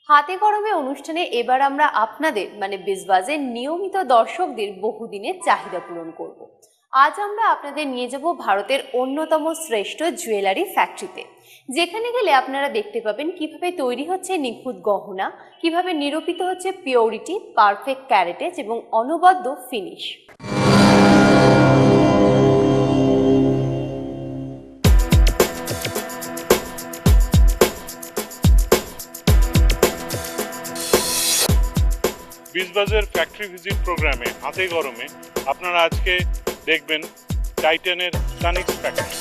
হাতে কলমে অনুষ্ঠানে এবার আমরা আপনাদের বিজবাজের নিয়মিত দর্শকদের বহুদিনের চাহিদা পূরণ করব। আজ আমরা আপনাদের নিয়ে যাব ভারতের অন্যতম শ্রেষ্ঠ জুয়েলারি ফ্যাক্টরিতে, যেখানে গেলে আপনারা দেখতে পাবেন কিভাবে তৈরি হচ্ছে নিখুঁত গহনা, কিভাবে নিরূপিত হচ্ছে পিওরিটি, পারফেক্ট ক্যারেটেজ এবং অনবদ্য ফিনিশ। বিজবাজের ফ্যাক্টরি ভিজিট প্রোগ্রামে হাতে গরমে আপনারা আজকে দেখবেন টাইটানের Tanishq factory.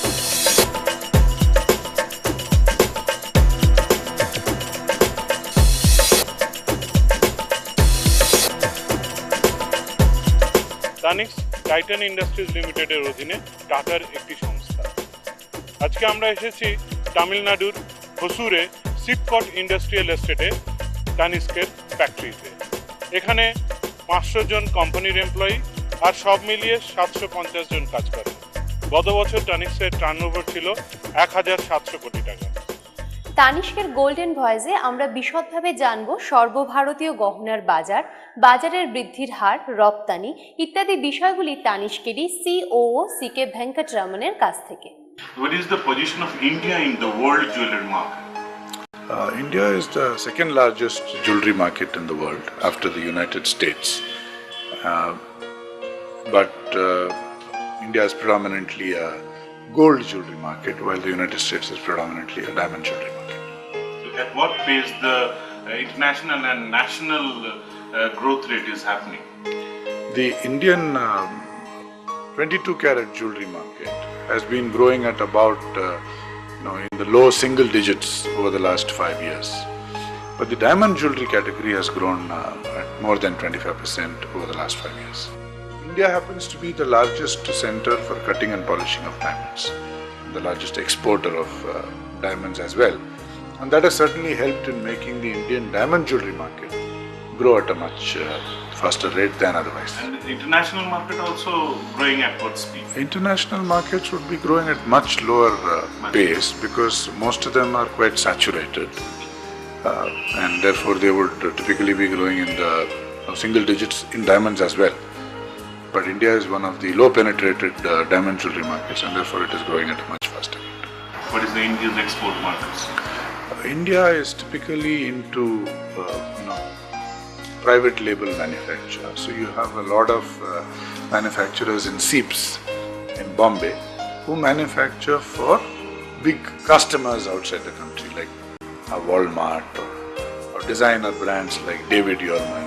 Tanishq Titan industries লিমিটেডের অধীনে টাটার একটি সংস্থা। আজকে আমরা এসেছি তামিলনাড়ুর হোসুরে সিপকট ইন্ডাস্ট্রিয়াল এস্টেটে তানিস্কের ফ্যাক্টরিতে। এখানে 500 জন কোম্পানির এমপ্লয়ি আর সব মিলিয়ে 750 জন কাজ করে। গত বছর তানিস্কের টার্নওভার ছিল 1700 কোটি টাকা। তানিস্কের গোল্ডেন ভয়েসে আমরা বিশদভাবে জানব সর্বভারতীয় গহনার বাজারের বৃদ্ধির হার, রপ্তানি ইত্যাদি বিষয়গুলি তানিস্কেরই সিওও সিকে ভেঙ্কটরমণের কাছ থেকে। What is the position of India in the world jewelry market? India is the second largest jewelry market in the world after the United States. But India is predominantly a gold jewelry market, while the United States is predominantly a diamond jewelry market. At what pace the international and national growth rate is happening? The Indian 22 carat jewelry market has been growing at about in the low single digits over the last 5 years. But the diamond jewelry category has grown at more than 25% over the last 5 years. India happens to be the largest center for cutting and polishing of diamonds, the largest exporter of diamonds as well. And that has certainly helped in making the Indian diamond jewelry market grow at a much faster rate than otherwise. And the international market also growing at what speed? International markets would be growing at much lower pace because most of them are quite saturated, and therefore they would typically be growing in the single digits in diamonds as well. But India is one of the low penetrated diamond jewelry markets, and therefore it is growing at a much faster rate. What is the India's export markets? India is typically into private label manufacture. So you have a lot of manufacturers in SEEPs in Bombay who manufacture for big customers outside the country, like Walmart or designer brands like David Yurman.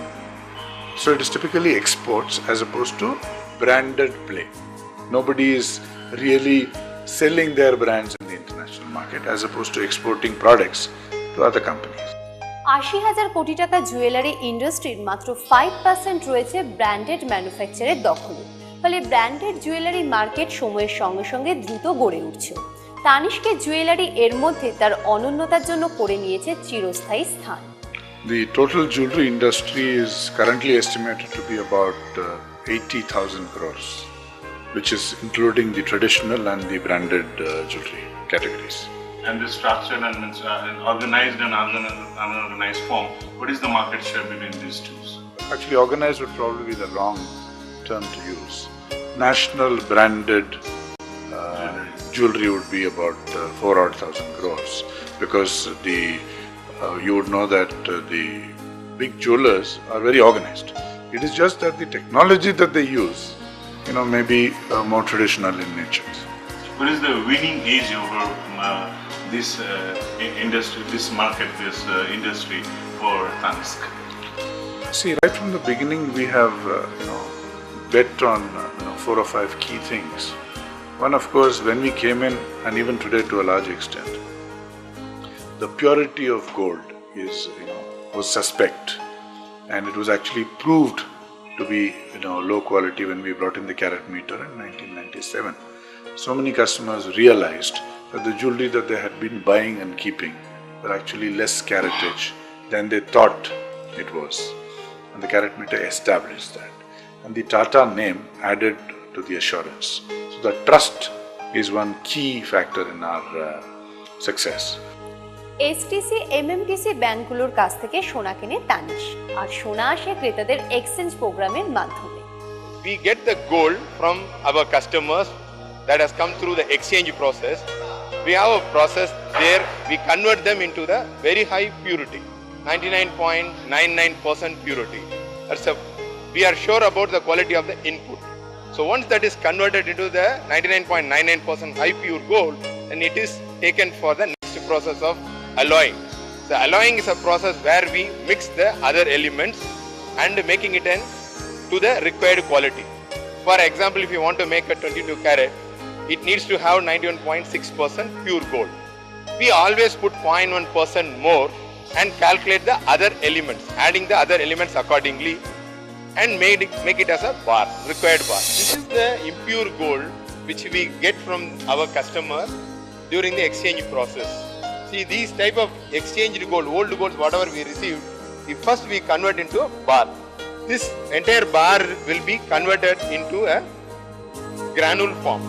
So it is typically exports as opposed to branded play. Nobody is really selling their brands in the international market as opposed to exporting products to other companies. 80,000 কোটি টাকা jewellery ইন্ডাস্ট্রির মাত্র 5% রয়েছে branded ম্যানুফ্যাকচারের দখলে। ফলে branded jewellery market সময়ের সঙ্গে সঙ্গে দ্রুত গড়ে উঠছে। তানিস্কের জুয়েলারি এর মধ্যে তার অনন্যতার জন্য করে নিয়েছে চিরস্থায়ী স্থান। The total jewelry industry is currently estimated to be about 80,000 crores, which is including the traditional and the branded jewelry categories. And this structured and organized and unorganized form, what is the market share between these two? Actually, organized would probably be the wrong term to use. National branded jewelry would be about 4,000 crores, because you would know that the big jewelers are very organized. It is just that the technology that they use, may be more traditional in nature. What is the winning age over this industry, this market, this industry for Tanisk? See, right from the beginning, we have bet on 4 or 5 key things. One, of course, when we came in, and even today to a large extent, the purity of gold was suspect, and it was actually proved to be low quality when we brought in the carat meter in 1997. So many customers realized that the jewelry that they had been buying and keeping were actually less caratage than they thought it was, and the carat meter established that, and the Tata name added to the assurance. So the trust is one key factor in our success. STC MMTC ব্যাংকগুলোর কাছ থেকে সোনা কেনে তানিশ, আর সোনা আসে ক্রেতাদের exchange প্রোগ্রামের মাধ্যমে। We get the gold from our customers that has come through the exchange process. We have a process there, we convert them into the very high purity, 99.99% purity. We are sure about the quality of the input. So once that is converted into the 99.99% high pure gold, then it is taken for the next process of alloying. So alloying is a process where we mix the other elements and making it to the required quality. For example, if you want to make a 22 carat, it needs to have 91.6% pure gold. We always put 0.1% more and calculate the other elements, adding the other elements accordingly, and make it as a bar, required bar. This is the impure gold which we get from our customer during the exchange process. See, these type of exchanged gold, old golds, whatever we receive, first we convert into a bar. This entire bar will be converted into a granule form.